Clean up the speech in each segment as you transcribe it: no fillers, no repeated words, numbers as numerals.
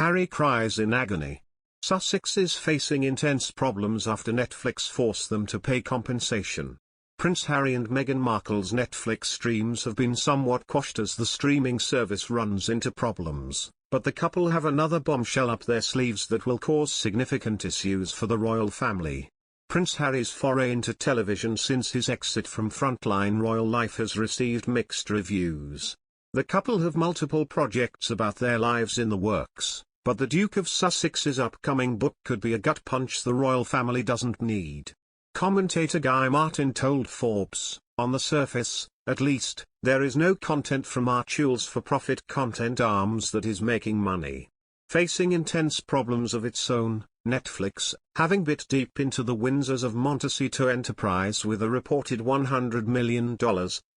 Harry cries in agony. Sussex is facing intense problems after Netflix forced them to pay compensation. Prince Harry and Meghan Markle's Netflix streams have been somewhat quashed as the streaming service runs into problems, but the couple have another bombshell up their sleeves that will cause significant issues for the royal family. Prince Harry's foray into television since his exit from frontline royal life has received mixed reviews. The couple have multiple projects about their lives in the works, but the Duke of Sussex's upcoming book could be a gut punch the royal family doesn't need. Commentator Guy Martin told Forbes, "On the surface, at least, there is no content from Archie's for-profit content arms that is making money. Facing intense problems of its own, Netflix, having bit deep into the Windsors of Montecito enterprise with a reported $100 million,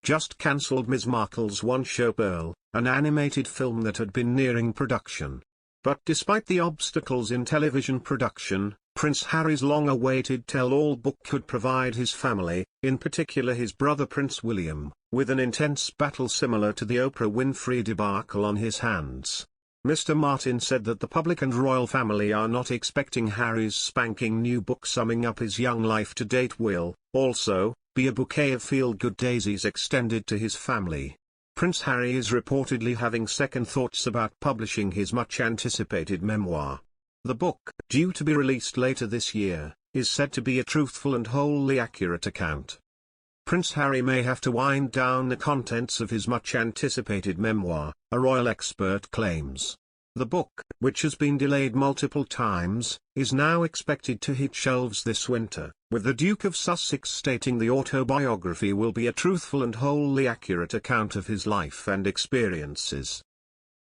just cancelled Ms. Markle's one-show Pearl, an animated film that had been nearing production. But despite the obstacles in television production, Prince Harry's long-awaited tell-all book could provide his family, in particular his brother Prince William, with an intense battle similar to the Oprah Winfrey debacle on his hands." Mr. Martin said that the public and royal family are not expecting Harry's spanking new book summing up his young life to date will, also, be a bouquet of feel-good daisies extended to his family. Prince Harry is reportedly having second thoughts about publishing his much-anticipated memoir. The book, due to be released later this year, is said to be a truthful and wholly accurate account. Prince Harry may have to wind down the contents of his much-anticipated memoir, a royal expert claims. The book, which has been delayed multiple times, is now expected to hit shelves this winter, with the Duke of Sussex stating the autobiography will be a truthful and wholly accurate account of his life and experiences.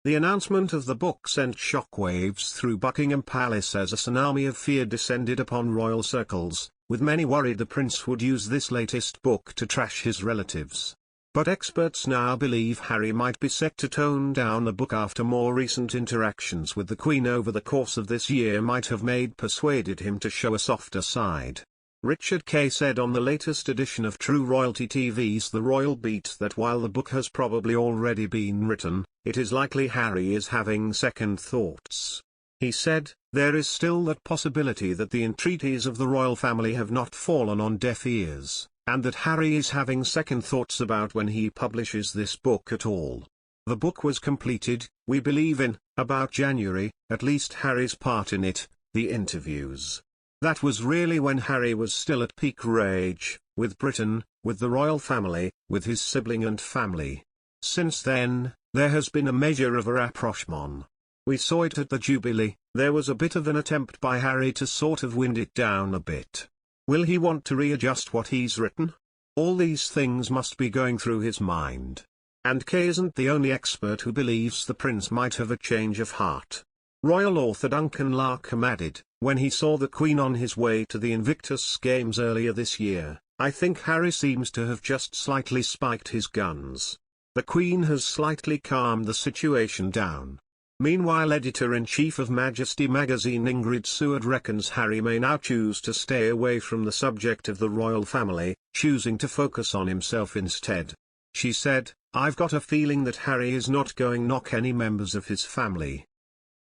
The announcement of the book sent shockwaves through Buckingham Palace as a tsunami of fear descended upon royal circles, with many worried the prince would use this latest book to trash his relatives. But experts now believe Harry might be set to tone down the book after more recent interactions with the Queen over the course of this year might have persuaded him to show a softer side. Richard Kay said on the latest edition of True Royalty TV's The Royal Beat that while the book has probably already been written, it is likely Harry is having second thoughts. He said, "There is still that possibility that the entreaties of the royal family have not fallen on deaf ears, and that Harry is having second thoughts about when he publishes this book at all. The book was completed, we believe in, about January, at least Harry's part in it, the interviews. That was really when Harry was still at peak rage, with Britain, with the royal family, with his sibling and family. Since then, there has been a measure of a rapprochement. We saw it at the Jubilee, there was a bit of an attempt by Harry to sort of wind it down a bit. Will he want to readjust what he's written? All these things must be going through his mind." And Kay isn't the only expert who believes the prince might have a change of heart. Royal author Duncan Larkham added, "When he saw the Queen on his way to the Invictus Games earlier this year, I think Harry seems to have just slightly spiked his guns. The Queen has slightly calmed the situation down." Meanwhile, editor-in-chief of Majesty magazine Ingrid Seward reckons Harry may now choose to stay away from the subject of the royal family, choosing to focus on himself instead. She said, "I've got a feeling that Harry is not going to knock any members of his family.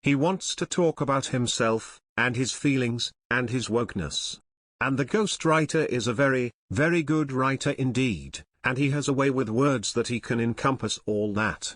He wants to talk about himself, and his feelings, and his wokeness. And the ghostwriter is a very, very good writer indeed, and he has a way with words that he can encompass all that.